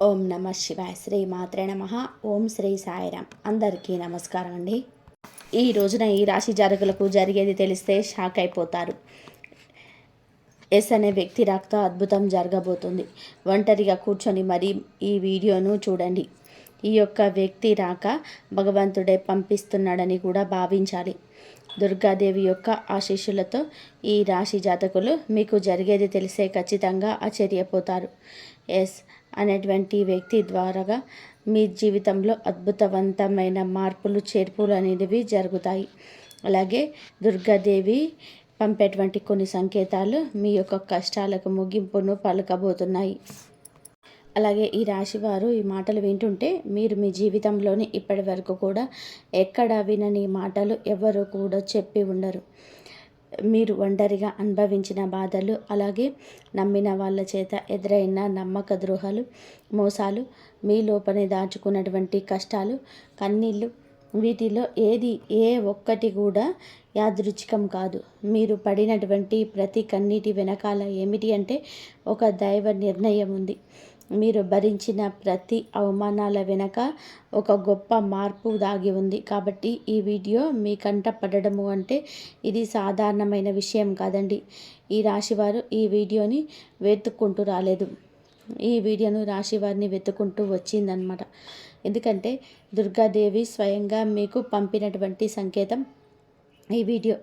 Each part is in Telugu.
ఓం నమ శివాయ. శ్రీ మాత్రే నమ. ఓం శ్రీ సాయిరామ్. అందరికీ నమస్కారం అండి. ఈ రోజున ఈ రాశి జాతకులకు జరిగేది తెలిస్తే షాక్ అయిపోతారు. ఎస్ అనే వ్యక్తి రాకతో అద్భుతం జరగబోతుంది. ఒంటరిగా కూర్చొని మరి ఈ వీడియోను చూడండి. ఈ యొక్క వ్యక్తి రాక భగవంతుడే పంపిస్తున్నాడని కూడా భావించాలి. దుర్గాదేవి యొక్క ఆశీస్సులతో ఈ రాశి జాతకులు మీకు జరిగేది తెలిసే ఖచ్చితంగా ఆశ్చర్యపోతారు. ఎస్ అనేటువంటి వ్యక్తి ద్వారాగా మీ జీవితంలో అద్భుతవంతమైన మార్పులు చేర్పులు అనేవి జరుగుతాయి. అలాగే దుర్గాదేవి పంపేటువంటి కొన్ని సంకేతాలు మీ యొక్క కష్టాలకు ముగింపును పలకబోతున్నాయి. అలాగే ఈ రాశివారు ఈ మాటలు వింటుంటే మీరు మీ జీవితంలోని ఇప్పటి వరకు కూడా ఎక్కడ వినని మాటలు ఎవరు కూడా చెప్పి ఉండరు. మీరు ఒంటరిగా అనుభవించిన బాధలు, అలాగే నమ్మిన వాళ్ళ చేత ఎదురైన నమ్మక ద్రోహాలు, మోసాలు, మీ లోపనే దాచుకున్నటువంటి కష్టాలు, కన్నీళ్ళు, వీటిలో ఏ ఒక్కటి కూడా యాదృచ్ఛికం కాదు. మీరు పడినటువంటి ప్రతి కన్నీటి వెనకాల ఏమిటి అంటే ఒక దైవ నిర్ణయం ఉంది. మీరు భరించిన ప్రతి అవమానాల వెనక ఒక గొప్ప మార్పు దాగి ఉంది. కాబట్టి ఈ వీడియో మీ కంట పడడము అంటే ఇది సాధారణమైన విషయం కాదండి. ఈ రాశివారు ఈ వీడియోని వెతుక్కుంటూ రాలేదు. ఈ వీడియోను రాశివారిని వెతుక్కుంటూ వచ్చిందనమాట. ఎందుకంటే దుర్గాదేవి స్వయంగా మీకు పంపినటువంటి సంకేతం ఈ వీడియో.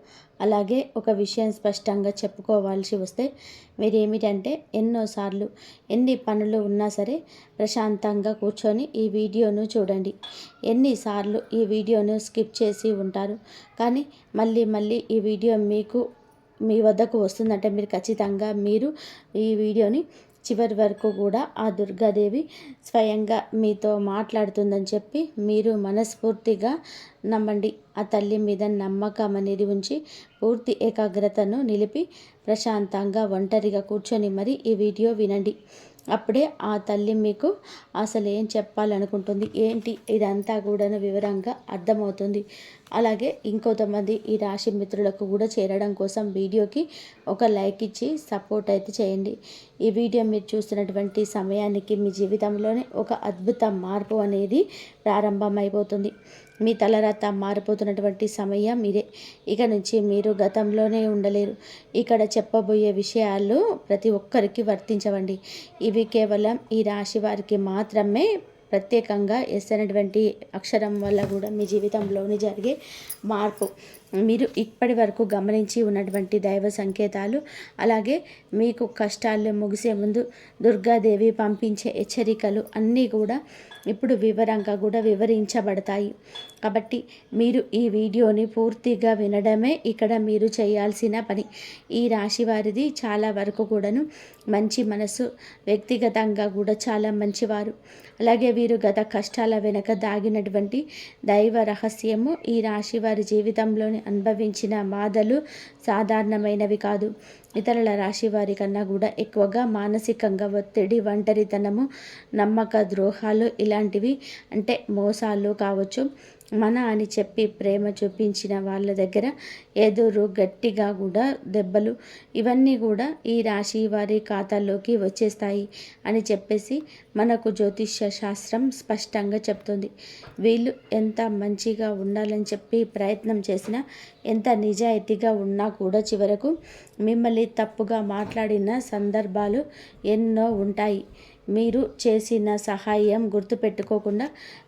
అలాగే ఒక విషయం స్పష్టంగా చెప్పుకోవాల్సి వస్తే మీరేమిటంటే ఎన్నోసార్లు ఎన్ని పనులు ఉన్నా సరే ప్రశాంతంగా కూర్చొని ఈ వీడియోను చూడండి. ఎన్నిసార్లు ఈ వీడియోను స్కిప్ చేసి ఉంటారు. కానీ మళ్ళీ ఈ వీడియో మీ వద్దకు వస్తుందంటే మీరు ఈ వీడియోని చివరి వరకు కూడా ఆ దుర్గాదేవి స్వయంగా మీతో మాట్లాడుతుందని చెప్పి మీరు మనస్ఫూర్తిగా నమ్మండి. ఆ తల్లి మీద నమ్మకం అనేది ఉంచి పూర్తి ఏకాగ్రతను నిలిపి ప్రశాంతంగా ఒంటరిగా కూర్చొని మరి ఈ వీడియో వినండి. అప్పుడే ఆ తల్లి మీకు అసలు ఏం చెప్పాలనుకుంటుంది ఏంటి ఇదంతా కూడా వివరంగా అర్థమవుతుంది. అలాగే ఇంకొంతమంది ఈ రాశి మిత్రులకు కూడా చేరడం కోసం వీడియోకి ఒక లైక్ ఇచ్చి సపోర్ట్ అయితే చేయండి. ఈ వీడియో మీరు చూస్తున్నటువంటి సమయానికి మీ జీవితంలోనే ఒక అద్భుత మార్పు అనేది ప్రారంభమైపోతుంది. మీ తలరాత మారిపోతున్నటువంటి సమయం ఇదే. ఇక నుంచి మీరు గతంలోనే ఉండలేరు. ఇక్కడ చెప్పబోయే విషయాలు ప్రతి ఒక్కరికి వర్తించవండి. ఇవి కేవలం ఈ రాశి వారికి మాత్రమే ప్రత్యేకంగా ఎస్ అనేటువంటి అక్షరం వల్ల కూడా మీ జీవితంలోని జరిగే మార్పు, మీరు ఇప్పటి వరకు గమనించి ఉన్నటువంటి దైవ సంకేతాలు, అలాగే మీకు కష్టాలు ముగిసే ముందు దుర్గాదేవి పంపించే హెచ్చరికలు అన్నీ కూడా ఇప్పుడు వివరంగా కూడా వివరించబడతాయి. కాబట్టి మీరు ఈ వీడియోని పూర్తిగా వినడమే ఇక్కడ మీరు చేయాల్సిన పని. ఈ రాశి వారిది చాలా వరకు కూడాను మంచి మనసు, వ్యక్తిగతంగా కూడా చాలా మంచివారు. అలాగే వీరు గత కష్టాల వెనక దాగినటువంటి దైవ రహస్యము, ఈ రాశి వారి జీవితంలోని అనుభవించిన బాధలు సాధారణమైనవి కాదు. ఇతరుల రాశి వారి కన్నా కూడా ఎక్కువగా మానసికంగా ఒత్తిడి, ఒంటరితనము, నమ్మక ద్రోహాలు ఇలాంటివి అంటే మోసాలు కావచ్చు, మన అని చెప్పి ప్రేమ చూపించిన వాళ్ళ దగ్గర ఎదురు గట్టిగా కూడా దెబ్బలు, ఇవన్నీ కూడా ఈ రాశి వారి ఖాతాల్లోకి వచ్చేస్తాయి అని చెప్పేసి మనకు జ్యోతిష్య శాస్త్రం స్పష్టంగా చెప్తుంది. వీళ్ళు ఎంత మంచిగా ఉండాలని చెప్పి ప్రయత్నం చేసినా, ఎంత నిజాయితీగా ఉన్నా కూడా చివరకు మిమ్మల్ని తప్పుగా మాట్లాడిన సందర్భాలు ఎన్నో ఉంటాయి. మీరు చేసిన సహాయం గుర్తుపెట్టుకోకుండా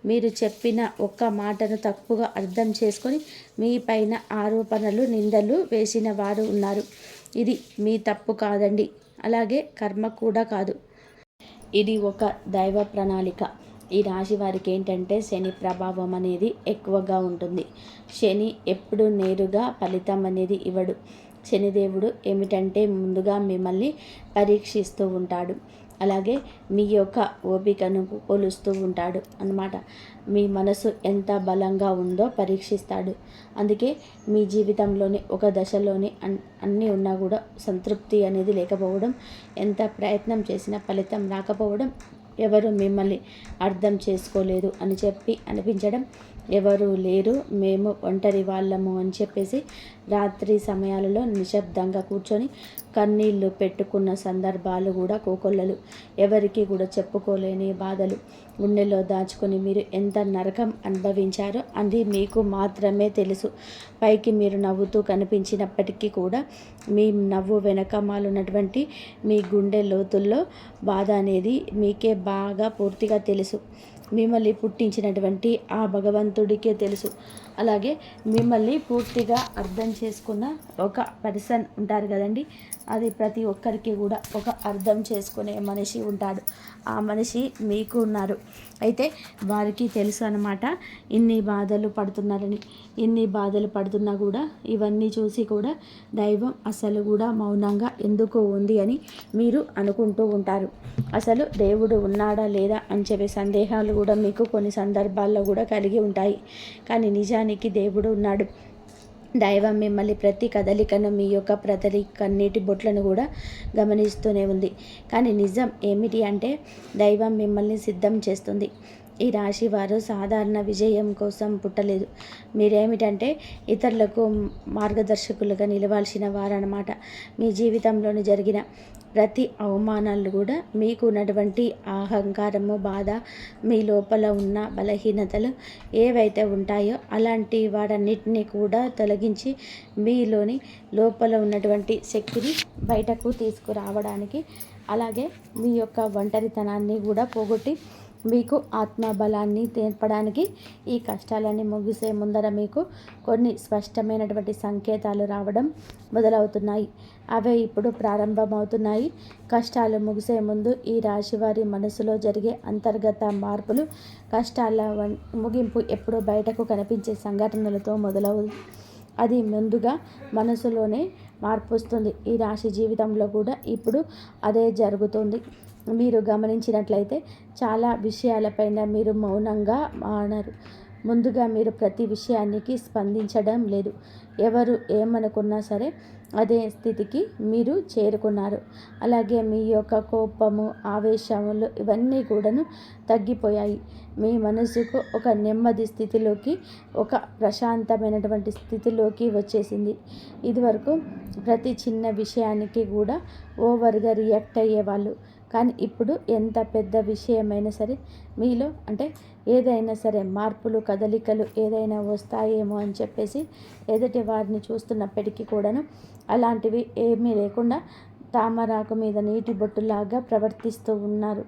మీరు చెప్పిన ఒక్క మాటను తప్పుగా అర్థం చేసుకొని మీ పైన ఆరోపణలు, నిందలు వేసిన వారు ఉన్నారు. ఇది మీ తప్పు కాదండి, అలాగే కర్మ కూడా కాదు. ఇది ఒక దైవ ప్రణాళిక. ఈ రాశి వారికి ఏంటంటే శని ప్రభావం అనేది ఎక్కువగా ఉంటుంది. శని ఎప్పుడు నేరుగా ఫలితం అనేది ఇవ్వడు. శనిదేవుడు ఏమిటంటే ముందుగా మిమ్మల్ని పరీక్షిస్తూ ఉంటాడు. అలాగే మీ యొక్క ఓపికను కొలుస్తూ ఉంటాడు అన్నమాట. మీ మనసు ఎంత బలంగా ఉందో పరీక్షిస్తాడు. అందుకే మీ జీవితంలోని ఒక దశలోని అన్నీ ఉన్నా కూడా సంతృప్తి అనేది లేకపోవడం, ఎంత ప్రయత్నం చేసినా ఫలితం రాకపోవడం, ఎవరు మిమ్మల్ని అర్థం చేసుకోలేదు అని చెప్పి అనిపించడం, ఎవరు లేరు, మేము ఒంటరి వాళ్ళము అని చెప్పేసి రాత్రి సమయాలలో నిశ్శబ్దంగా కూర్చొని కన్నీళ్లు పెట్టుకున్న సందర్భాలు కూడా కోకొల్లలు. ఎవరికి కూడా చెప్పుకోలేని బాధలు గుండెల్లో దాచుకొని మీరు ఎంత నరకం అనుభవించారో అది మీకు మాత్రమే తెలుసు. పైకి మీరు నవ్వుతూ కనిపించినప్పటికీ కూడా మీ నవ్వు వెనకమాలున్నటువంటి మీ గుండె లోతుల్లో బాధ అనేది మీకే బాగా పూర్తిగా తెలుసు. మిమ్మల్ని పుట్టించినటువంటి ఆ భగవంతుడికే తెలుసు. అలాగే మిమ్మల్ని పూర్తిగా అర్థం చేసుకున్న ఒక పర్సన్ ఉంటారు కదండి, అది ప్రతి ఒక్కరికి కూడా ఒక అర్థం చేసుకునే మనిషి ఉంటాడు. ఆ మనిషి మీకు ఉన్నారు. అయితే వారికి తెలుసు అన్నమాట ఇన్ని బాధలు పడుతున్నారని. ఇన్ని బాధలు పడుతున్నా కూడా ఇవన్నీ చూసి కూడా దైవం అసలు కూడా మౌనంగా ఎందుకు ఉంది అని మీరు అనుకుంటూ ఉంటారు. అసలు దేవుడు ఉన్నాడా లేదా అని చెప్పే సందేహాలు కూడా మీకు కొన్ని సందర్భాల్లో కూడా కలిగి ఉంటాయి. కానీ నిజానికి దేవుడు ఉన్నాడు. దైవం మిమ్మల్ని ప్రతి కదలికను, మీ యొక్క ప్రతి కన్నీటి బొట్లను కూడా గమనిస్తూనే ఉంది. కానీ నిజం ఏమిటి అంటే దైవం మిమ్మల్ని సిద్ధం చేస్తుంది. ఈ రాశి వారు సాధారణ విజయం కోసం పుట్టలేదు. మీరేమిటంటే ఇతరులకు మార్గదర్శకులుగా నిలవాల్సిన వారన్నమాట. మీ జీవితంలోని జరిగిన ప్రతి అవమానాలు కూడా మీకు ఉన్నటువంటి అహంకారము, బాధ, మీ లోపల ఉన్న బలహీనతలు ఏవైతే ఉంటాయో అలాంటి వాటన్నిటిని కూడా తొలగించి మీలోని లోపల ఉన్నటువంటి శక్తిని బయటకు తీసుకురావడానికి, అలాగే మీ యొక్క ఒంటరితనాన్ని కూడా పోగొట్టి మీకు ఆత్మబలాన్ని నేర్పడానికి ఈ కష్టాలన్నీ ముగిసే ముందర మీకు కొన్ని స్పష్టమైనటువంటి సంకేతాలు రావడం మొదలవుతున్నాయి. అవే ఇప్పుడు ప్రారంభమవుతున్నాయి. కష్టాలు ముగిసే ముందు ఈ రాశివారి మనసులో జరిగే అంతర్గత మార్పులు, కష్టాల ముగింపు ఎప్పుడు బయటకు కనిపించే సంఘటనలతో మొదలవు. అది ముందుగా మనసులోనే మార్పు వస్తుంది. ఈ రాశి జీవితంలో కూడా ఇప్పుడు అదే జరుగుతుంది. మీరు గమనించినట్లయితే చాలా విషయాలపైన మీరు మౌనంగా మారరు. ముందుగా మీరు ప్రతి విషయానికి స్పందించడం లేదు. ఎవరు ఏమనుకున్నా సరే అదే స్థితికి మీరు చేరుకున్నారు. అలాగే మీ యొక్క కోపము, ఆవేశములు ఇవన్నీ కూడాను తగ్గిపోయాయి. మీ మనసుకు ఒక నెమ్మది స్థితిలోకి, ఒక ప్రశాంతమైనటువంటి స్థితిలోకి వచ్చేసింది. ఇదివరకు ప్రతి చిన్న విషయానికి కూడా ఓవర్గా రియాక్ట్ అయ్యేవాళ్ళు. కానీ ఇప్పుడు ఎంత పెద్ద విషయమైనా సరే మీలో అంటే ఏదైనా సరే మార్పులు, కదలికలు ఏదైనా వస్తాయేమో అని చెప్పేసి ఎదుటి వారిని చూస్తున్నప్పటికీ కూడాను అలాంటివి ఏమీ లేకుండా తామరాకు మీద నీటి బొట్టులాగా ప్రవర్తిస్తూ ఉన్నారు.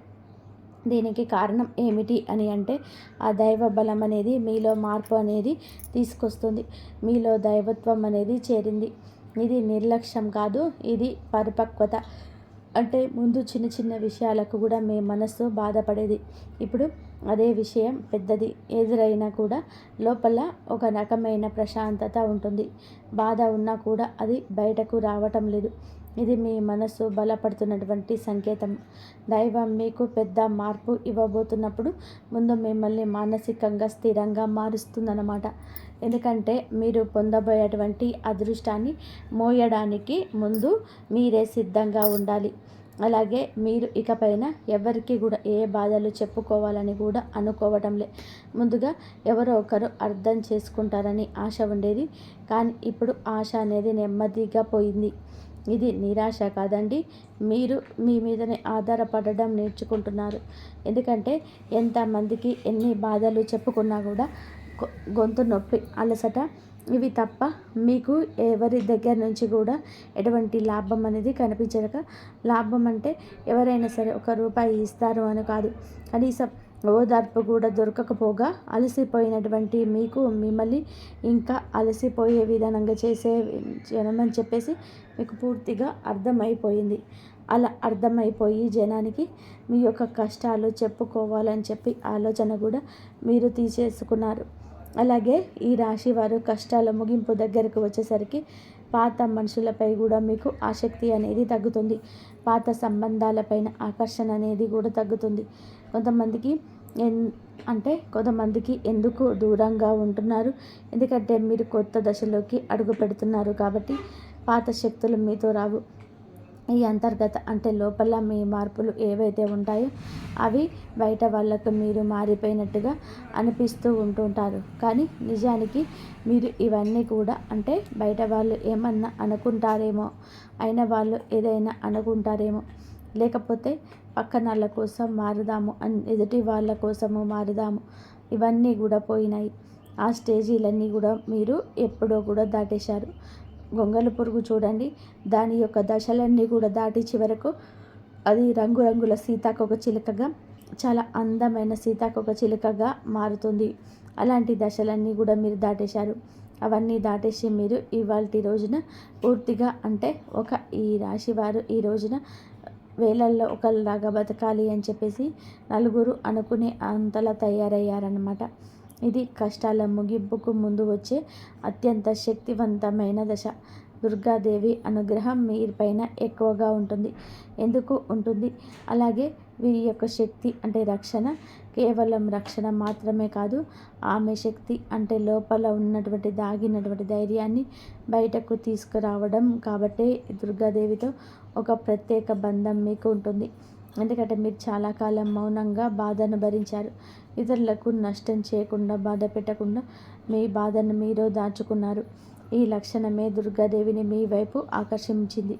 దీనికి కారణం ఏమిటి అని అంటే ఆ దైవ బలం అనేది మీలో మార్పు అనేది తీసుకొస్తుంది. మీలో దైవత్వం అనేది చేరింది. ఇది నిర్లక్ష్యం కాదు, ఇది పరిపక్వత. అంటే ముందు చిన్న చిన్న విషయాలకు కూడా మీ మనస్సు బాధపడేది. ఇప్పుడు అదే విషయం పెద్దది ఎదురైనా కూడా లోపల ఒక రకమైన ప్రశాంతత ఉంటుంది. బాధ ఉన్నా కూడా అది బయటకు రావటం లేదు. ఇది మీ మనస్సు బలపడుతున్నటువంటి సంకేతం. దైవం మీకు పెద్ద మార్పు ఇవ్వబోతున్నప్పుడు ముందు మిమ్మల్ని మానసికంగా స్థిరంగా మారుస్తుందన్నమాట. ఎందుకంటే మీరు పొందబోయేటువంటి అదృష్టాన్ని మోయడానికి ముందు మీరే సిద్ధంగా ఉండాలి. అలాగే మీరు ఇకపైన ఎవరికి కూడా ఏ బాధలు చెప్పుకోవాలని కూడా అనుకోవటంలే. ముందుగా ఎవరో ఒకరు అర్థం చేసుకుంటారని ఆశ ఉండేది. కానీ ఇప్పుడు ఆశ అనేది నెమ్మదిగా పోయింది. ఇది నిరాశ కాదండి, మీరు మీ మీదనే ఆధారపడడం నేర్చుకుంటున్నారు. ఎందుకంటే ఎంతమందికి ఎన్ని బాధలు చెప్పుకున్నా కూడా గొంతు నొప్పి, అలసట ఇవి తప్ప మీకు ఎవరి దగ్గర నుంచి కూడా ఎటువంటి లాభం అనేది కనిపించక, లాభం అంటే ఎవరైనా సరే ₹1 ఇస్తారు అని కాదు, కనీసం ఓదార్పు కూడా దొరకకపోగా అలసిపోయినటువంటి మీకు మిమ్మల్ని ఇంకా అలసిపోయే విధానంగా చేసే జనం చెప్పేసి మీకు పూర్తిగా అర్థమైపోయింది. అలా అర్థమైపోయి జనానికి మీ యొక్క కష్టాలు చెప్పుకోవాలని చెప్పి ఆలోచన కూడా మీరు తీసేసుకున్నారు. అలాగే ఈ రాశి వారు కష్టాల ముగింపు దగ్గరకు వచ్చేసరికి పాత మనుషులపై కూడా మీకు ఆసక్తి అనేది తగ్గుతుంది. పాత సంబంధాలపైన ఆకర్షణ అనేది కూడా తగ్గుతుంది. కొంతమందికి ఎందుకు దూరంగా ఉంటున్నారు? ఎందుకంటే మీరు కొత్త దశలోకి అడుగు పెడుతున్నారు కాబట్టి పాత శక్తులు మీతో రావు. ఈ అంతర్గత అంటే లోపల మీ మార్పులు ఏవైతే ఉంటాయో అవి బయట వాళ్ళకు మీరు మారిపోయినట్టుగా అనిపిస్తూ ఉంటుంటారు. కానీ నిజానికి మీరు ఇవన్నీ కూడా అంటే బయట వాళ్ళు ఏమన్నా అనుకుంటారేమో, అయిన వాళ్ళు ఏదైనా అనుకుంటారేమో, లేకపోతే పక్కనాళ్ళ కోసం మారుదాము ఎదుటి వాళ్ళ కోసము మారుదాము, ఇవన్నీ కూడా పోయినాయి. ఆ స్టేజీలన్నీ కూడా మీరు ఎప్పుడో కూడా దాటేశారు. గొంగళి పురుగు చూడండి, దాని యొక్క దశలన్నీ కూడా దాటి చివరకు అది రంగురంగుల సీతాకోక చిలుకగా, చాలా అందమైన సీతాకోక చిలుకగా మారుతుంది. అలాంటి దశలన్నీ కూడా మీరు దాటేశారు. అవన్నీ దాటేసి మీరు ఇవాల్టి రోజున పూర్తిగా అంటే ఈ రాశి వారు ఈ రోజున వేలల్లో ఒకలాగా బతకాలి అని చెప్పేసి నలుగురు అనుకునే అంతలా తయారయ్యారన్నమాట. ఇది కష్టాల ముగింపుకు ముందు వచ్చే అత్యంత శక్తివంతమైన దశ. దుర్గాదేవి అనుగ్రహం మీపైన ఎక్కువగా ఉంటుంది. ఎందుకు ఉంటుంది? అలాగే వీరి యొక్క శక్తి అంటే రక్షణ కేవలం రక్షణ మాత్రమే కాదు, ఆమె శక్తి అంటే లోపల ఉన్నటువంటి దాగినటువంటి ధైర్యాన్ని బయటకు తీసుకురావడం. కాబట్టి దుర్గాదేవితో ఒక ప్రత్యేక బంధం మీకు ఉంటుంది. ఎందుకంటే మీరు చాలా కాలం మౌనంగా బాధను భరించారు. ఇతరులకు నష్టం చేయకుండా, బాధ పెట్టకుండా మీ బాధను మీరు దాచుకున్నారు. ఈ లక్షణమే దుర్గాదేవిని మీ వైపు ఆకర్షించింది.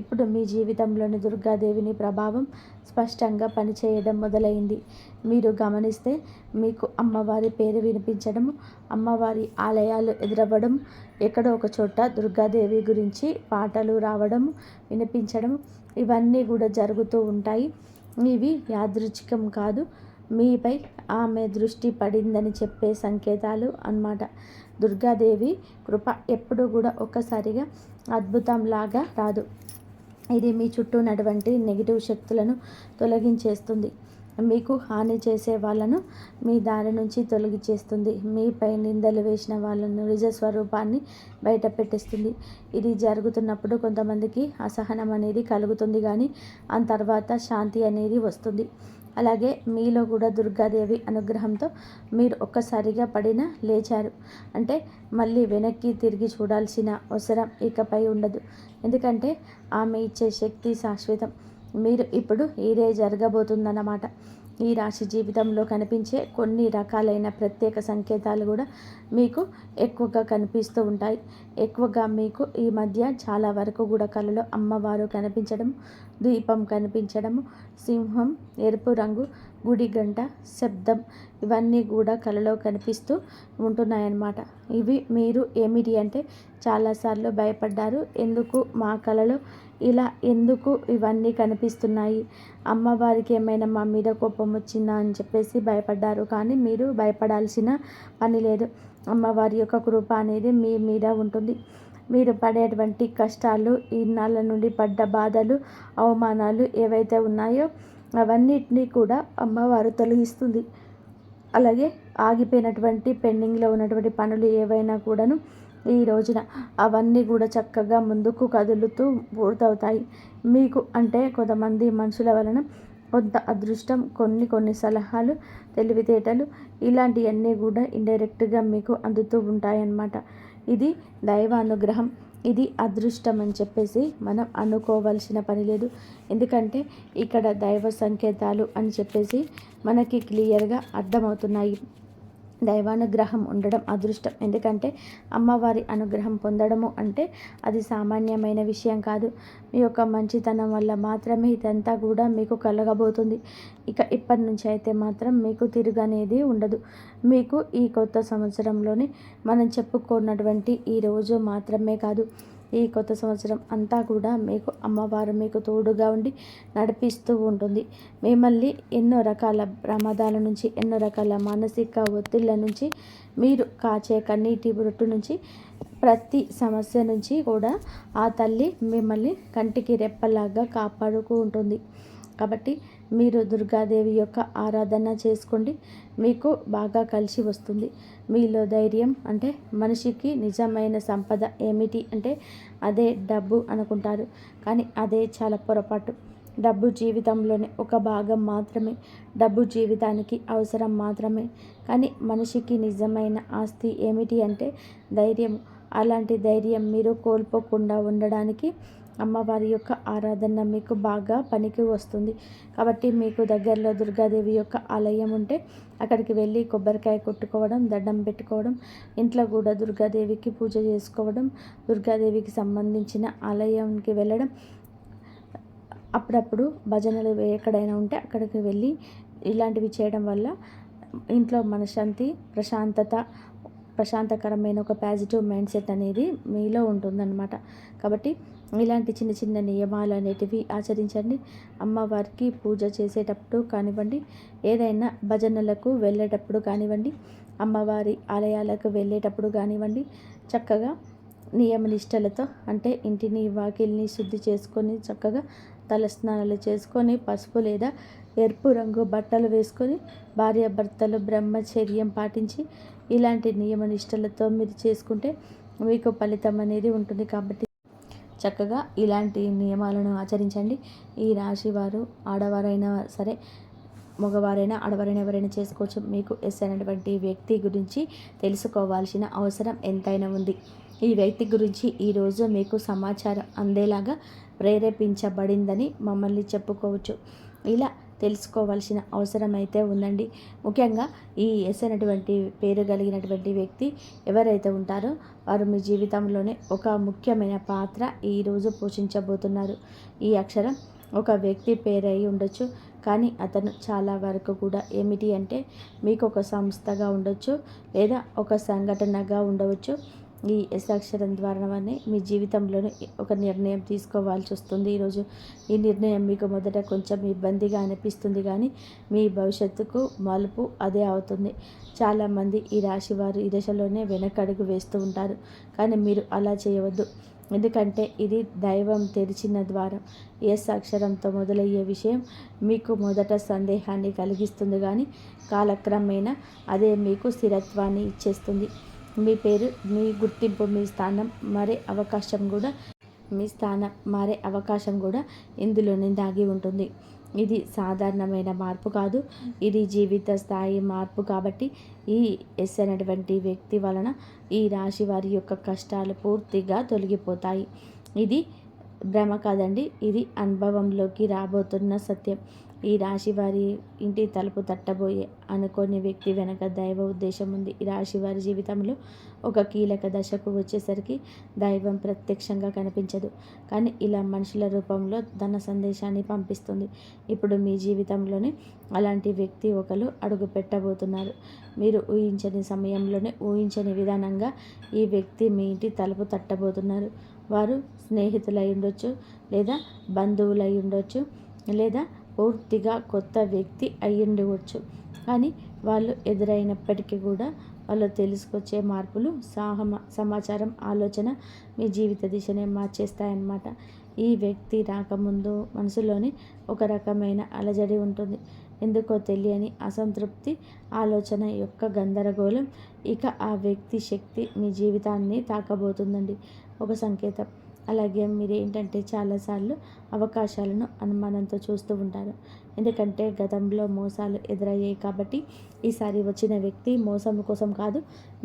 ఇప్పుడు మీ జీవితంలోని దుర్గాదేవిని ప్రభావం స్పష్టంగా పనిచేయడం మొదలైంది. మీరు గమనిస్తే మీకు అమ్మవారి పేరు వినిపించడం, అమ్మవారి ఆలయాలు ఎదురవ్వడం, ఎక్కడో ఒక చోట దుర్గాదేవి గురించి పాటలు రావడం, వినిపించడం, ఇవన్నీ కూడా జరుగుతూ ఉంటాయి. ఇవి యాదృచ్ఛికం కాదు, మీపై ఆమె దృష్టి పడిందని చెప్పే సంకేతాలు అన్నమాట. దుర్గాదేవి కృప ఎప్పుడూ కూడా ఒక్కసారిగా అద్భుతంలాగా రాదు. ఇది మీ చుట్టూ ఉన్నటువంటి నెగిటివ్ శక్తులను తొలగించేస్తుంది. మీకు హాని చేసే వాళ్ళను మీ దారి నుంచి తొలగించేస్తుంది. మీపై నిందలు వేసిన వాళ్ళను నిజ స్వరూపాన్ని బయట పెట్టేస్తుంది. ఇది జరుగుతున్నప్పుడు కొంతమందికి అసహనం అనేది కలుగుతుంది, కానీ ఆ తర్వాత శాంతి అనేది వస్తుంది. అలాగే మీలో కూడా దుర్గాదేవి అనుగ్రహంతో మీరు ఒక్కసారిగా పడిన లేచారు అంటే మళ్ళీ వెనక్కి తిరిగి చూడాల్సిన అవసరం ఇకపై ఉండదు. ఎందుకంటే ఆమె ఇచ్చే శక్తి శాశ్వతం. మీరు ఇప్పుడు ఇదే జరగబోతుందన్నమాట. ఈ రాశి జీవితంలో కనిపించే కొన్ని రకాలైన ప్రత్యేక సంకేతాలు కూడా మీకు ఎక్కువగా కనిపిస్తూ ఉంటాయి. ఎక్కువగా మీకు ఈ మధ్య చాలా వరకు కూడా కలలో అమ్మవారు కనిపించడం, దీపం కనిపించడము, సింహం, ఎరుపు రంగు, గుడి గంట శబ్దం, ఇవన్నీ కూడా కలలో కనిపిస్తూ ఉంటున్నాయన్నమాట. ఇవి మీరు ఏమిటి అంటే చాలాసార్లు భయపడ్డారు. ఎందుకు మా కలలో ఇలా ఎందుకు ఇవన్నీ కనిపిస్తున్నాయి, అమ్మవారికి ఏమైనా మా మీద కోపం వచ్చిందా అని చెప్పేసి భయపడ్డారు. కానీ మీరు భయపడాల్సిన పని లేదు. అమ్మవారి యొక్క కృప అనేది మీ మీద ఉంటుంది. మీరు పడేటువంటి కష్టాలు, ఇన్నాళ్ళ నుండి పడ్డ బాధలు, అవమానాలు ఏవైతే ఉన్నాయో అవన్నిటినీ కూడా అమ్మవారు తొలగిస్తుంది. అలాగే ఆగిపోయినటువంటి పెండింగ్లో ఉన్నటువంటి పనులు ఏవైనా కూడాను ఈ రోజున అవన్నీ కూడా చక్కగా ముందుకు కదులుతూ పూర్తవుతాయి. మీకు అంటే కొంతమంది మనుషుల వలన కొంత అదృష్టం, కొన్ని సలహాలు, తెలివితేటలు, ఇలాంటివన్నీ కూడా ఇండైరెక్ట్గా మీకు అందుతూ ఉంటాయన్నమాట. ఇది దైవ అనుగ్రహం, ఇది అదృష్టం అని చెప్పేసి మనం అనుకోవాల్సిన పని లేదు. ఎందుకంటే ఇక్కడ దైవ సంకేతాలు అని చెప్పేసి మనకి క్లియర్గా అర్థమవుతున్నాయి. దైవానుగ్రహం ఉండడం అదృష్టం. ఎందుకంటే అమ్మవారి అనుగ్రహం పొందడము అంటే అది సామాన్యమైన విషయం కాదు. మీ యొక్క మంచితనం వల్ల మాత్రమే ఇదంతా కూడా మీకు కలగబోతుంది. ఇప్పటి నుంచి అయితే మాత్రం మీకు తిరుగనేది ఉండదు. మీకు ఈ కొత్త సంవత్సరంలోనే మనం చెప్పుకున్నటువంటి ఈ రోజు మాత్రమే కాదు, ఈ కొత్త సంవత్సరం అంతా కూడా మీకు అమ్మవారు మీకు తోడుగా ఉండి నడిపిస్తూ ఉంటుంది. మిమ్మల్ని ఎన్నో రకాల ప్రమాదాల నుంచి, ఎన్నో రకాల మానసిక ఒత్తిళ్ళ నుంచి, మీరు కాచే కన్నీటి బొట్టు నుంచి, ప్రతి సమస్య నుంచి కూడా ఆ తల్లి మిమ్మల్ని కంటికి రెప్పలాగా కాపాడుతూ ఉంటుంది. కాబట్టి మీరు దుర్గాదేవి యొక్క ఆరాధన చేసుకోండి, మీకు బాగా కలిసి వస్తుంది. మీలో ధైర్యం అంటే మనిషికి నిజమైన సంపద ఏమిటి అంటే అదే డబ్బు అనుకుంటారు, కానీ అదే చాలా పొరపాటు. డబ్బు జీవితంలోనే ఒక భాగం మాత్రమే, డబ్బు జీవితానికి అవసరం మాత్రమే. కానీ మనిషికి నిజమైన ఆస్తి ఏమిటి అంటే ధైర్యం. అలాంటి ధైర్యం మీరు కోల్పోకుండా ఉండడానికి అమ్మవారి యొక్క ఆరాధన మీకు బాగా పనికి వస్తుంది. కాబట్టి మీకు దగ్గరలో దుర్గాదేవి యొక్క ఆలయం ఉంటే అక్కడికి వెళ్ళి కొబ్బరికాయ కొట్టుకోవడం, దండం పెట్టుకోవడం, ఇంట్లో కూడా దుర్గాదేవికి పూజ చేసుకోవడం, దుర్గాదేవికి సంబంధించిన ఆలయానికి వెళ్ళడం, అప్పుడప్పుడు భజనలు ఎక్కడైనా ఉంటే అక్కడికి వెళ్ళి ఇలాంటివి చేయడం వల్ల ఇంట్లో మనశ్శాంతి, ప్రశాంతకరమైన ఒక పాజిటివ్ మైండ్ సెట్ అనేది మీలో ఉంటుందన్నమాట. కాబట్టి ఇలాంటి చిన్న చిన్న నియమాలు అనేటివి ఆచరించండి. అమ్మవారికి పూజ చేసేటప్పుడు కానివ్వండి, ఏదైనా భజనలకు వెళ్ళేటప్పుడు కానివ్వండి, అమ్మవారి ఆలయాలకు వెళ్ళేటప్పుడు కానివ్వండి, చక్కగా నియమనిష్టలతో అంటే ఇంటిని వాకిల్ని శుద్ధి చేసుకొని చక్కగా తలస్నానాలు చేసుకొని పసుపు లేదా ఎరుపు రంగు బట్టలు వేసుకొని భార్యాభర్తలు బ్రహ్మచర్యం పాటించి ఇలాంటి నియమనిష్టలతో మీరు చేసుకుంటే మీకు ఫలితం అనేది ఉంటుంది. కాబట్టి చక్కగా ఇలాంటి నియమాలను ఆచరించండి. ఈ రాశి వారు ఆడవారైనా సరే, మగవారైనా ఆడవారైనా ఎవరైనా చేసుకోవచ్చు. మీకు ఎస్ అనేటువంటి వ్యక్తి గురించి తెలుసుకోవాల్సిన అవసరం ఎంతైనా ఉంది. ఈ వ్యక్తి గురించి ఈరోజు మీకు సమాచారం అందేలాగా ప్రేరేపించబడిందని మమ్మల్ని చెప్పుకోవచ్చు. ఇలా తెలుసుకోవాల్సిన అవసరం అయితే ఉందండి. ముఖ్యంగా ఈ ఎస్ అనేటువంటి పేరు కలిగినటువంటి వ్యక్తి ఎవరైతే ఉంటారో వారు మీ జీవితంలోనే ఒక ముఖ్యమైన పాత్ర ఈరోజు పోషించబోతున్నారు. ఈ అక్షరం ఒక వ్యక్తి పేరై ఉండొచ్చు, కానీ అతను చాలా వరకు కూడా ఏమిటి అంటే మీకు ఒక సంస్థగా ఉండొచ్చు లేదా ఒక సంఘటనగా ఉండవచ్చు. ఈ ఎస్ అక్షరం ద్వారానే మీ జీవితంలోనే ఒక నిర్ణయం తీసుకోవాల్సి వస్తుంది. ఈరోజు ఈ నిర్ణయం మీకు మొదట కొంచెం ఇబ్బందిగా అనిపిస్తుంది, కానీ మీ భవిష్యత్తుకు మలుపు అదే అవుతుంది. చాలామంది ఈ రాశి వారు ఈ దశలోనే వెనకడుగు వేస్తూ ఉంటారు, కానీ మీరు అలా చేయవద్దు. ఎందుకంటే ఇది దైవం తెరిచిన ద్వారం. ఎస్ అక్షరంతో మొదలయ్యే విషయం మీకు మొదట సందేహాన్ని కలిగిస్తుంది, కానీ కాలక్రమేణా అదే మీకు స్థిరత్వాన్ని ఇచ్చేస్తుంది. మీ పేరు, మీ గుర్తింపు, మీ స్థానం మారే అవకాశం కూడా ఇందులోనే దాగి ఉంటుంది. ఇది సాధారణమైన మార్పు కాదు, ఇది జీవిత స్థాయి మార్పు. కాబట్టి ఈ ఎస్ అనేటువంటి వ్యక్తి వలన ఈ రాశి వారి యొక్క కష్టాలు పూర్తిగా తొలగిపోతాయి. ఇది భ్రమ కాదండి, ఇది అనుభవంలోకి రాబోతున్న సత్యం. ఈ రాశి వారి ఇంటి తలుపు తట్టబోయే అనుకోని వ్యక్తి వెనక దైవ ఉద్దేశం ఉంది. ఈ రాశి వారి జీవితంలో ఒక కీలక దశకు వచ్చేసరికి దైవం ప్రత్యక్షంగా కనిపించదు, కానీ ఇలా మనుషుల రూపంలో ధన సందేశాన్ని పంపిస్తుంది. ఇప్పుడు మీ జీవితంలోనే అలాంటి వ్యక్తి ఒకరు అడుగు పెట్టబోతున్నారు. మీరు ఊహించని సమయంలోనే ఊహించని విధానంగా ఈ వ్యక్తి మీ ఇంటి తలుపు తట్టబోతున్నారు. వారు స్నేహితులై ఉండొచ్చు, లేదా బంధువులై ఉండొచ్చు, లేదా పూర్తిగా కొత్త వ్యక్తి అయి ఉండవచ్చు. కానీ వాళ్ళు ఎదురైనప్పటికీ కూడా వాళ్ళు తెలుసుకొచ్చే మార్పులు, సమాచారం, ఆలోచన మీ జీవిత దిశనే మార్చేస్తాయన్నమాట. ఈ వ్యక్తి రాకముందు మనసులోని ఒక రకమైన అలజడి ఉంటుంది. ఎందుకో తెలియని అసంతృప్తి, ఆలోచన యొక్క గందరగోళం. ఇక ఆ వ్యక్తి శక్తి మీ జీవితాన్ని తాకబోతుందండి. ఒక సంకేతం. అలాగే మీరు ఏంటంటే చాలాసార్లు అవకాశాలను అనుమానంతో చూస్తూ ఉంటారు. ఎందుకంటే గతంలో మోసాలు ఎదురయ్యాయి. కాబట్టి ఈసారి వచ్చిన వ్యక్తి మోసం కోసం కాదు,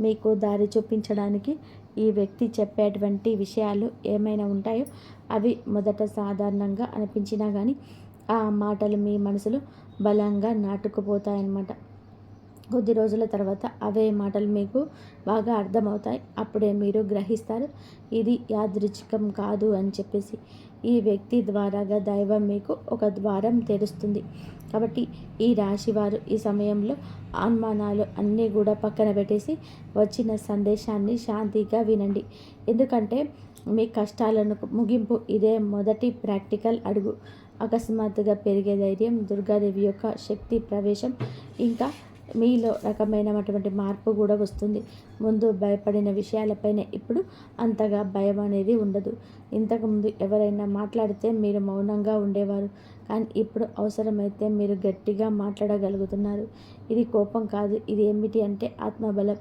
మీకు దారి చూపించడానికి. ఈ వ్యక్తి చెప్పేటువంటి విషయాలు ఏమైనా ఉంటాయో అవి మొదట సాధారణంగా అనిపించినా కానీ ఆ మాటలు మీ మనసులో బలంగా నాటుకుపోతాయన్నమాట. కొద్ది రోజుల తర్వాత అవే మాటలు మీకు బాగా అర్థమవుతాయి. అప్పుడే మీరు గ్రహిస్తారు ఇది యాదృచ్ఛికం కాదు అని చెప్పేసి. ఈ వ్యక్తి ద్వారాగా దైవం మీకు ఒక ద్వారం తెరుస్తుంది. కాబట్టి ఈ రాశివారు ఈ సమయంలో అనుమానాలు అన్నీ కూడా పక్కన పెట్టేసి వచ్చిన సందేశాన్ని శాంతిగా వినండి. ఎందుకంటే మీ కష్టాలను ముగింపు ఇదే మొదటి ప్రాక్టికల్ అడుగు. అకస్మాత్తుగా పెరిగే ధైర్యం, దుర్గాదేవి యొక్క శక్తి ప్రవేశం, ఇంకా మీలో రకమైనటువంటి మార్పు కూడా వస్తుంది. ముందు భయపడిన విషయాలపైన ఇప్పుడు అంతగా భయం అనేది ఉండదు. ఇంతకుముందు ఎవరైనా మాట్లాడితే మీరు మౌనంగా ఉండేవారు, కానీ ఇప్పుడు అవసరమైతే మీరు గట్టిగా మాట్లాడగలుగుతున్నారు. ఇది కోపం కాదు, ఇది ఏమిటి అంటే ఆత్మబలం.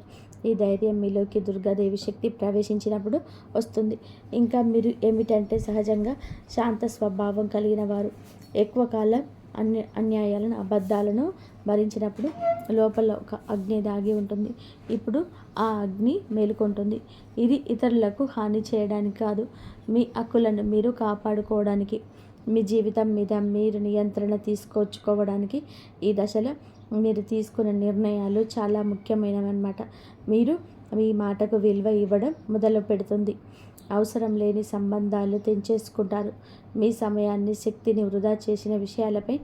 ఈ ధైర్యం మీలోకి దుర్గాదేవి శక్తి ప్రవేశించినప్పుడు వస్తుంది. ఇంకా మీరు ఏమిటంటే సహజంగా శాంత స్వభావం కలిగిన వారు. ఎక్కువ కాలం అన్యాయాలను, అబద్ధాలను భరించినప్పుడు లోపల ఒక అగ్ని దాగి ఉంటుంది. ఇప్పుడు ఆ అగ్ని మేలుకుంటుంది. ఇది ఇతరులకు హాని చేయడానికి కాదు, మీ హక్కులను మీరు కాపాడుకోవడానికి, మీ జీవితం మీద మీరు నియంత్రణ తీసుకొచ్చుకోవడానికి ఈ దశలో మీరు తీసుకున్న నిర్ణయాలు చాలా ముఖ్యమైనవన్నమాట. మీరు మీ మాటకు విలువ ఇవ్వడం మొదలు పెడుతుంది. అవసరం లేని సంబంధాలు తెంచేసుకుంటారు. మీ సమయాన్ని, శక్తిని వృధా చేసిన విషయాలపై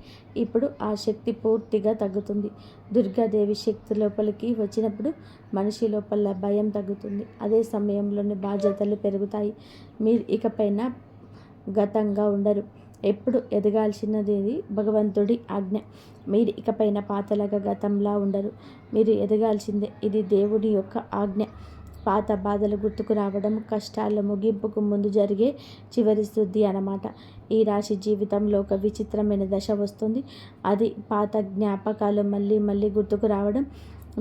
ఇప్పుడు ఆ శక్తి పూర్తిగా తగ్గుతుంది. దుర్గాదేవి శక్తి లోపలికి వచ్చినప్పుడు మనిషి లోపల భయం తగ్గుతుంది. అదే సమయంలోని బాధ్యతలు పెరుగుతాయి. మీరు ఇకపైన గతంగా ఉండరు. ఎప్పుడు ఎదగాల్సినది భగవంతుడి ఆజ్ఞ. మీరు ఇకపైన పాతలాగా గతంలా ఉండరు. మీరు ఎదగాల్సిందే. ఇది దేవుడి యొక్క ఆజ్ఞ. పాత బాధలు గుర్తుకు రావడం కష్టాల ముగింపుకు ముందు జరిగే చివరి శుద్ధి అన్నమాట. ఈ రాశి జీవితంలో ఒక విచిత్రమైన దశ వస్తుంది. అది పాత జ్ఞాపకాలు మళ్ళీ మళ్ళీ గుర్తుకు రావడం,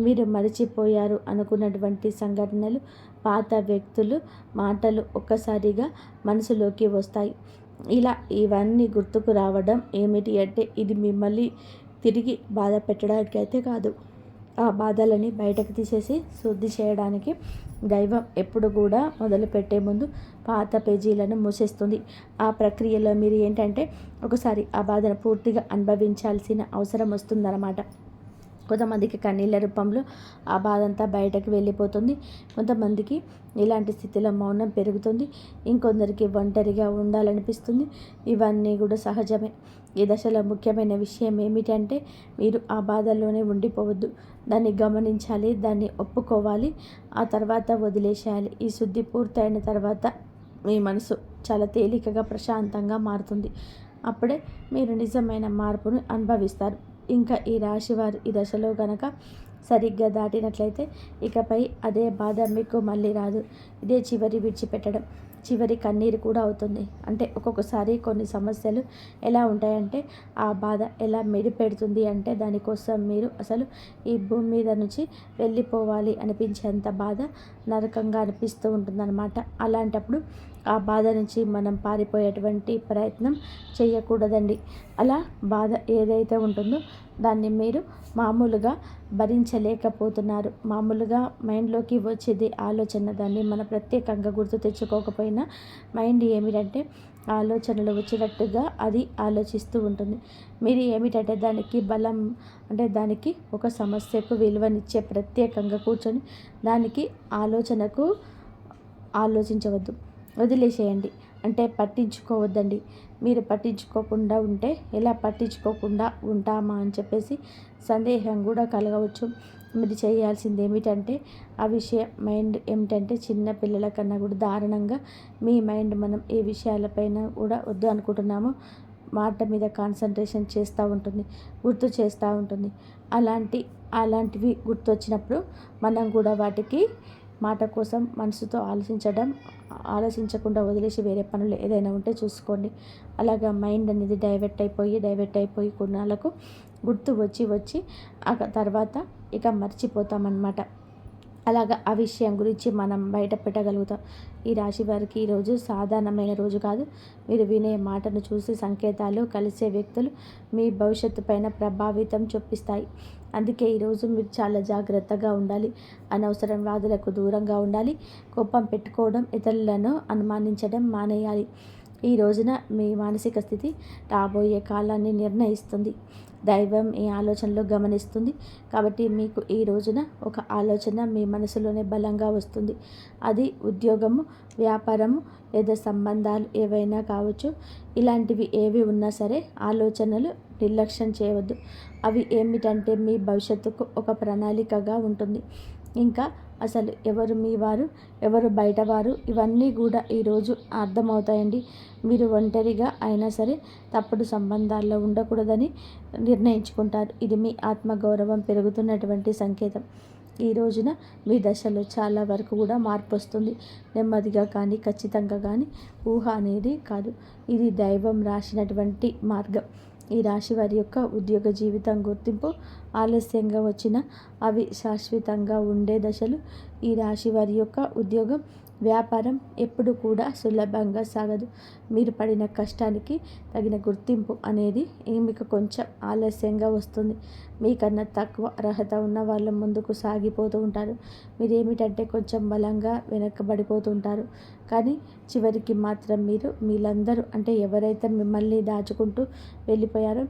మీరు మరిచిపోయారు అనుకున్నటువంటి సంఘటనలు, పాత వ్యక్తులు, మాటలు ఒక్కసారిగా మనసులోకి వస్తాయి. ఇలా ఇవన్నీ గుర్తుకు రావడం ఏమిటి అంటే, ఇది మిమ్మల్ని తిరిగి బాధ పెట్టడానికి అయితే కాదు, ఆ బాధలని బయటకు తీసేసి శుద్ధి చేయడానికి. దైవం ఎప్పుడు కూడా మొదలుపెట్టే ముందు పాత పేజీలను మూసేస్తుంది. ఆ ప్రక్రియలో మీరు ఏంటంటే ఒకసారి ఆ బాధను పూర్తిగా అనుభవించాల్సిన అవసరం వస్తుందన్నమాట. కొంతమందికి కన్నీళ్ళ రూపంలో ఆ బాధ అంతా బయటకు వెళ్ళిపోతుంది. కొంతమందికి ఇలాంటి స్థితిలో మౌనం పెరుగుతుంది. ఇంకొందరికి ఒంటరిగా ఉండాలనిపిస్తుంది. ఇవన్నీ కూడా సహజమే. ఈ దశలో ముఖ్యమైన విషయం ఏమిటంటే, మీరు ఆ బాధల్లోనే ఉండిపోవద్దు. దాన్ని గమనించాలి, దాన్ని ఒప్పుకోవాలి, ఆ తర్వాత వదిలేసేయాలి. ఈ శుద్ధి పూర్తయిన తర్వాత మీ మనసు చాలా తేలికగా, ప్రశాంతంగా మారుతుంది. అప్పుడే మీరు నిజమైన మార్పును అనుభవిస్తారు. ఇంకా ఈ రాశివారు ఈ దశలో గనక సరిగ్గా దాటినట్లయితే ఇకపై అదే బాధ మీకు మళ్ళీ రాదు. ఇదే చివరి విడిచిపెట్టడం, చివరి కన్నీరు కూడా అవుతుంది. అంటే ఒక్కొక్కసారి కొన్ని సమస్యలు ఎలా ఉంటాయంటే, ఆ బాధ ఎలా మెడిపెడుతుంది అంటే, దానికోసం మీరు అసలు ఈ భూమి మీద నుంచి వెళ్ళిపోవాలి అనిపించేంత బాధ నరకంగా అనిపిస్తూ ఉంటుందన్నమాట. అలాంటప్పుడు ఆ బాధ నుంచి మనం పారిపోయేటువంటి ప్రయత్నం చేయకూడదండి. అలా బాధ ఏదైతే ఉంటుందో దాన్ని మీరు మామూలుగా భరించలేకపోతున్నారు. మామూలుగా మైండ్లోకి వచ్చేది ఆలోచన, దాన్ని మనం ప్రత్యేకంగా గుర్తు తెచ్చుకోకపోయినా మైండ్ ఏమిటంటే ఆలోచనలు వచ్చినట్టుగా అది ఆలోచిస్తూ ఉంటుంది. మీరు ఏమిటంటే దానికి బలం, అంటే దానికి ఒక సమస్యకు విలువనిచ్చే ప్రత్యేకంగా కూర్చొని దానికి ఆలోచనకు ఆలోచించవద్దు, వదిలేసేయండి. అంటే పట్టించుకోవద్దండి. మీరు పట్టించుకోకుండా ఉంటే ఎలా పట్టించుకోకుండా ఉంటామా అని చెప్పేసి సందేహం కూడా కలగవచ్చు. మీరు చేయాల్సింది ఏమిటంటే, ఆ విషయం మైండ్ ఏమిటంటే చిన్న పిల్లల కన్నా కూడా దారుణంగా మీ మైండ్ మనం ఏ విషయాలపైన కూడా వద్దు అనుకుంటున్నామో మాట మీద కాన్సన్ట్రేషన్ చేస్తూ ఉంటుంది, గుర్తు చేస్తూ ఉంటుంది. అలాంటివి గుర్తొచ్చినప్పుడు మనం కూడా వాటికి మాట కోసం మనసుతో ఆలోచించకుండా వదిలేసి వేరే పనులు ఏదైనా ఉంటే చూసుకోండి. అలాగా మైండ్ అనేది డైవర్ట్ అయిపోయి కొన్నాళ్ళకు గుర్తు వచ్చి ఆ తర్వాత ఇక మర్చిపోతామన్నమాట. అలాగా ఆ విషయం గురించి మనం బయట పెట్టగలుగుతాం. ఈ రాశి వారికి ఈరోజు సాధారణమైన రోజు కాదు. మీరు వినే మాటను చూసి సంకేతాలు, కలిసే వ్యక్తులు మీ భవిష్యత్తు పైన ప్రభావితం చూపిస్తాయి. అందుకే ఈరోజు మీరు చాలా జాగ్రత్తగా ఉండాలి. అనవసరం వాదులకు దూరంగా ఉండాలి. కోపం పెట్టుకోవడం, ఇతరులను అనుమానించడం మానేయాలి. ఈ రోజున మీ మానసిక స్థితి రాబోయే కాలాన్ని నిర్ణయిస్తుంది. దైవం ఈ ఆలోచనలు గమనిస్తుంది. కాబట్టి మీకు ఈ రోజున ఒక ఆలోచన మీ మనసులోనే బలంగా వస్తుంది. అది ఉద్యోగము, వ్యాపారము లేదా సంబంధాలు ఏవైనా కావచ్చు. ఇలాంటివి ఏవి ఉన్నా సరే ఆలోచనలు నిర్లక్ష్యం చేయవద్దు. అవి ఏమిటంటే మీ భవిష్యత్తుకు ఒక ప్రణాళికగా ఉంటుంది. ఇంకా అసలు ఎవరు మీ వారు, ఎవరు బయటవారు, ఇవన్నీ కూడా ఈరోజు అర్థమవుతాయండి. మీరు ఒంటరిగా అయినా సరే తప్పుడు సంబంధాల్లో ఉండకూడదని నిర్ణయించుకుంటారు. ఇది మీ ఆత్మగౌరవం పెరుగుతున్నటువంటి సంకేతం. ఈ రోజున మీ దశలో చాలా వరకు కూడా మార్పు వస్తుంది. నెమ్మదిగా కానీ ఖచ్చితంగా కానీ ఊహ అనేది కాదు, ఇది దైవం రాసినటువంటి మార్గం. ఈ రాశి వారి యొక్క ఉద్యోగ జీవితం గుర్తింపు ఆలస్యంగా వచ్చిన అవి శాశ్వతంగా ఉండే దశలు. ఈ రాశి వారి యొక్క ఉద్యోగం వ్యాపారం ఎప్పుడు కూడా సులభంగా సాగదు. మీరు పడిన కష్టానికి తగిన గుర్తింపు అనేది మీకు కొంచెం ఆలస్యంగా వస్తుంది. మీకన్నా తక్కువ అర్హత ఉన్న వాళ్ళు ముందుకు సాగిపోతూ ఉంటారు. మీరేమిటంటే కొంచెం బలంగా వెనక్కబడిపోతుంటారు. కానీ చివరికి మాత్రం వీళ్ళందరూ అంటే ఎవరైతే మిమ్మల్ని దాచుకుంటూ వెళ్ళిపోయారో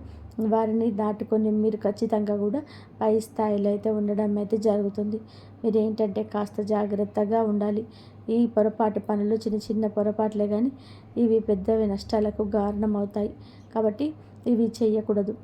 వారిని దాటుకొని మీరు ఖచ్చితంగా కూడా పై స్థాయిలో అయితే ఉండడం అయితే జరుగుతుంది. మీరేంటంటే కాస్త జాగ్రత్తగా ఉండాలి. ఈ పొరపాటు పనులు చిన్న చిన్న పొరపాట్లే కానీ ఇవి పెద్దవి నష్టాలకు కారణమవుతాయి. కాబట్టి ఇవి చేయకూడదు.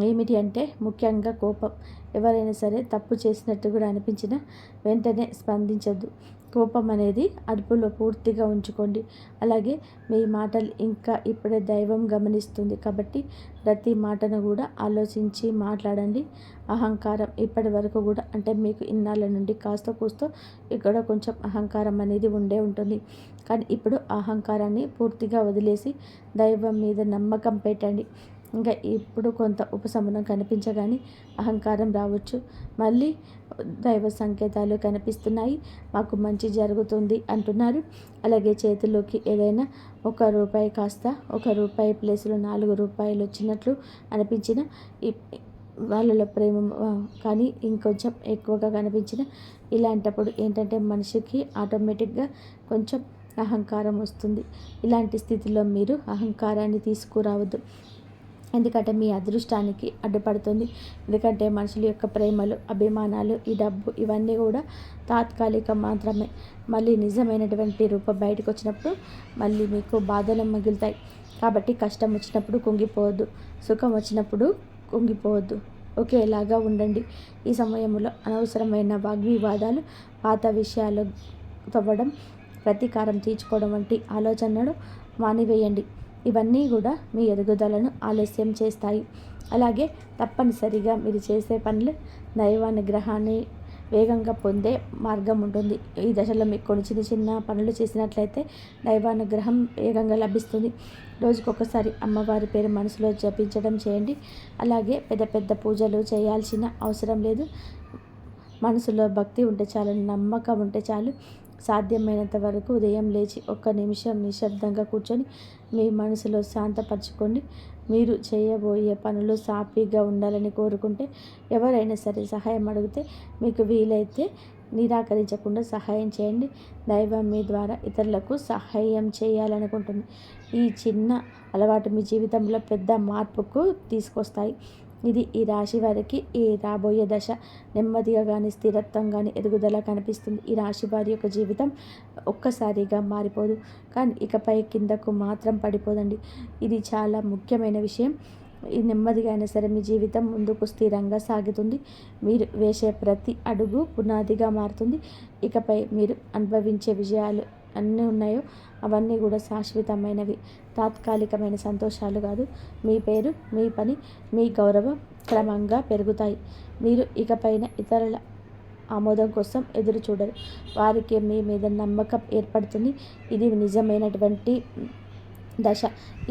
ఏమిటి అంటే ముఖ్యంగా కోపం. ఎవరైనా సరే తప్పు చేసినట్టు కూడా అనిపించినా వెంటనే స్పందించద్దు. కోపం అనేది అదుపులో పూర్తిగా ఉంచుకోండి. అలాగే మీ మాటలు ఇంకా ఇప్పుడే దైవం గమనిస్తుంది కాబట్టి ప్రతి మాటను కూడా ఆలోచించి మాట్లాడండి. అహంకారం ఇప్పటి వరకు కూడా అంటే మీకు ఇన్నాళ్ళ నుండి కాస్త కూస్తో ఇక్కడ కొంచెం అహంకారం అనేది ఉండే ఉంటుంది. కానీ ఇప్పుడు అహంకారాన్ని పూర్తిగా వదిలేసి దైవం మీద నమ్మకం పెట్టండి. ఇంకా ఇప్పుడు కొంత ఉపశమనం కనిపించగానే అహంకారం రావచ్చు. మళ్ళీ దైవ సంకేతాలు కనిపిస్తున్నాయి, మాకు మంచి జరుగుతుంది అంటున్నారు. అలాగే చేతిలోకి ఏదైనా ₹1 కాస్త ₹1 ప్లేస్లో ₹4 వచ్చినట్లు అనిపించిన వాళ్ళలో ప్రేమ కానీ ఇంకొంచెం ఎక్కువగా కనిపించిన ఇలాంటప్పుడు ఏంటంటే మనిషికి ఆటోమేటిక్గా కొంచెం అహంకారం వస్తుంది. ఇలాంటి స్థితిలో మీరు అహంకారాన్ని తీసుకురావద్దు. ఎందుకంటే మీ అదృష్టానికి అడ్డుపడుతుంది. ఎందుకంటే మనుషుల యొక్క ప్రేమలు, అభిమానాలు, ఈ డబ్బు ఇవన్నీ కూడా తాత్కాలికం మాత్రమే. మళ్ళీ నిజమైనటువంటి రూపం బయటకు వచ్చినప్పుడు మళ్ళీ మీకు బాధలు మిగులుతాయి. కాబట్టి కష్టం వచ్చినప్పుడు కుంగిపోవద్దు, సుఖం వచ్చినప్పుడు కుంగిపోవద్దు. ఒకేలాగా ఉండండి. ఈ సమయంలో అనవసరమైన వాగ్వివాదాలు, పాత విషయాలు తవ్వడం, ప్రతీకారం తీర్చుకోవడం వంటి ఆలోచనలు మానివేయండి. ఇవన్నీ కూడా మీ ఎదుగుదలను ఆలస్యం చేస్తాయి. అలాగే తప్పనిసరిగా మీరు చేసే పనులు దైవానుగ్రహాన్ని వేగంగా పొందే మార్గం ఉంటుంది. ఈ దశలో మీకు కొన్ని చిన్న చిన్న పనులు చేసినట్లయితే దైవానుగ్రహం వేగంగా లభిస్తుంది. రోజుకొకసారి అమ్మవారి పేరు మనసులో జపించడం చేయండి. అలాగే పెద్ద పెద్ద పూజలు చేయాల్సిన అవసరం లేదు. మనసులో భక్తి ఉంటే చాలు, నమ్మకం ఉంటే చాలు. సాధ్యమైనంత వరకు ఉదయం లేచి 1 నిమిషం నిశ్శబ్దంగా కూర్చొని మీ మనసులో శాంతపరచుకోండి. మీరు చేయబోయే పనులు సాఫీగా ఉండాలని కోరుకుంటే ఎవరైనా సరే సహాయం అడిగితే మీకు వీలైతే నిరాకరించకుండా సహాయం చేయండి. దైవం మీ ద్వారా ఇతరులకు సహాయం చేయాలనుకుంటుంది. ఈ చిన్న అలవాటు మీ జీవితంలో పెద్ద మార్పుకు తీసుకొస్తాయి. ఇది ఈ రాశి వారికి ఈ రాబోయే దశ నెమ్మదిగా కానీ స్థిరత్వం కానీ ఎదుగుదల కనిపిస్తుంది. ఈ రాశి వారి యొక్క జీవితం ఒక్కసారిగా మారిపోదు, కానీ ఇకపై కిందకు మాత్రం పడిపోదండి. ఇది చాలా ముఖ్యమైన విషయం. ఈ నెమ్మదిగా అయినా సరే మీ జీవితం ముందుకు స్థిరంగా సాగుతుంది. మీరు వేసే ప్రతి అడుగు పునాదిగా మారుతుంది. ఇకపై మీరు అనుభవించే విజయాలు అన్నీ ఉన్నాయో అవన్నీ కూడా శాశ్వతమైనవి, తాత్కాలికమైన సంతోషాలు కాదు. మీ పేరు, మీ పని, మీ గౌరవం క్రమంగా పెరుగుతాయి. మీరు ఇకపైన ఇతరుల ఆమోదం కోసం ఎదురు చూడరు. వారికి మీ మీద నమ్మకం ఏర్పడుతుంది. ఇది నిజమైనటువంటి దశ.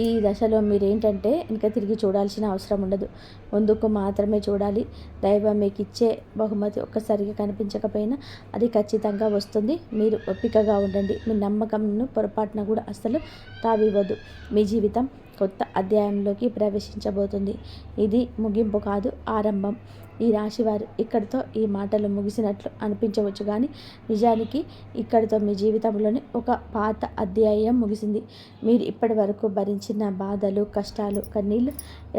ఈ దశలో మీరేంటంటే ఇంకా తిరిగి చూడాల్సిన అవసరం ఉండదు, ముందుకు మాత్రమే చూడాలి. దైవం మీకు ఇచ్చే బహుమతి ఒక్కసారిగా కనిపించకపోయినా అది ఖచ్చితంగా వస్తుంది. మీరు ఓపికగా ఉండండి. మీ నమ్మకంను పొరపాటున కూడా అస్సలు తావివ్వద్దు. మీ జీవితం కొత్త అధ్యాయంలోకి ప్రవేశించబోతుంది. ఇది ముగింపు కాదు, ఆరంభం. ఈ రాశివారు ఇక్కడితో ఈ మాటలు ముగిసినట్లు అనిపించవచ్చు, కానీ నిజానికి ఇక్కడితో మీ జీవితంలోని ఒక పాత అధ్యాయం ముగిసింది. మీరు ఇప్పటి వరకు భరించిన బాధలు, కష్టాలు, కన్నీళ్ళు,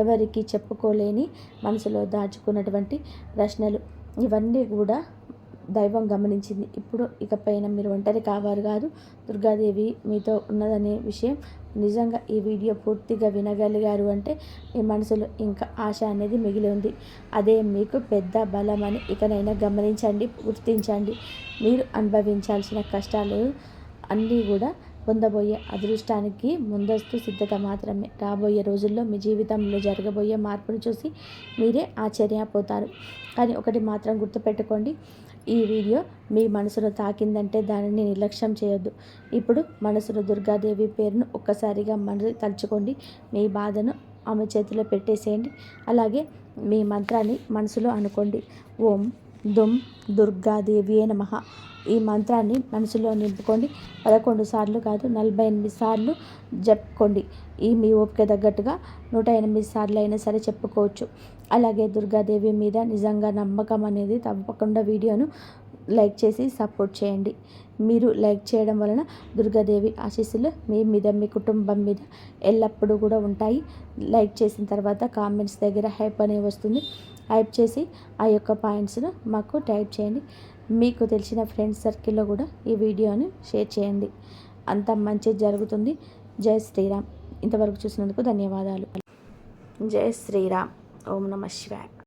ఎవరికి చెప్పుకోలేని మనసులో దాచుకున్నటువంటి ప్రశ్నలు ఇవన్నీ కూడా దైవం గమనించింది. ఇప్పుడు ఇకపైన మీరు ఒంటరి కావారు కాదు, దుర్గాదేవి మీతో ఉన్నదనే విషయం నిజంగా ఈ వీడియో పూర్తిగా వినగలిగారు అంటే మీ మనసులో ఇంకా ఆశ అనేది మిగిలి ఉంది. అదే మీకు పెద్ద బలం అని ఇకనైనా గమనించండి, గుర్తించండి. మీరు అనుభవించాల్సిన కష్టాలు అన్నీ కూడా పొందబోయే అదృష్టానికి ముందస్తు సిద్ధత మాత్రమే. రాబోయే రోజుల్లో మీ జీవితంలో జరగబోయే మార్పును చూసి మీరే ఆశ్చర్యపోతారు. కానీ ఒకటి మాత్రం గుర్తుపెట్టుకోండి, ఈ వీడియో మీ మనసును తాకిందంటే దానిని నిర్లక్ష్యం చేయొద్దు. ఇప్పుడు మనసులో దుర్గాదేవి పేరును ఒక్కసారిగా తలుచుకోండి. మీ బాధను ఆమె చేతిలో పెట్టేసేయండి. అలాగే మీ మంత్రాన్ని మనసులో అనుకోండి. ఓం దుమ్ దుర్గాదేవియే నమః. ఈ మంత్రాన్ని మనసులో నింపుకోండి. 11 సార్లు కాదు, 48 సార్లు చెప్పుకోండి. మీ ఓపిక తగ్గట్టుగా 108 సార్లు అయినా సరే చెప్పుకోవచ్చు. అలాగే దుర్గాదేవి మీద నిజంగా నమ్మకం అనేది తప్పకుండా వీడియోను లైక్ చేసి సపోర్ట్ చేయండి. మీరు లైక్ చేయడం వలన దుర్గాదేవి ఆశీస్సులు మీ మీద, మీ కుటుంబం మీద ఎల్లప్పుడూ కూడా ఉంటాయి. లైక్ చేసిన తర్వాత కామెంట్స్ దగ్గర హైప్ అనేది వస్తుంది. హైప్ చేసి ఆ యొక్క పాయింట్స్ను మాకు టైప్ చేయండి. మీకు తెలిసిన ఫ్రెండ్స్ సర్కిల్లో కూడా ఈ వీడియోని షేర్ చేయండి. అంత మంచి జరుగుతుంది. జై శ్రీరామ్. ఇంతవరకు చూసినందుకు ధన్యవాదాలు. జై శ్రీరామ్. ఓం నమః శివాయ.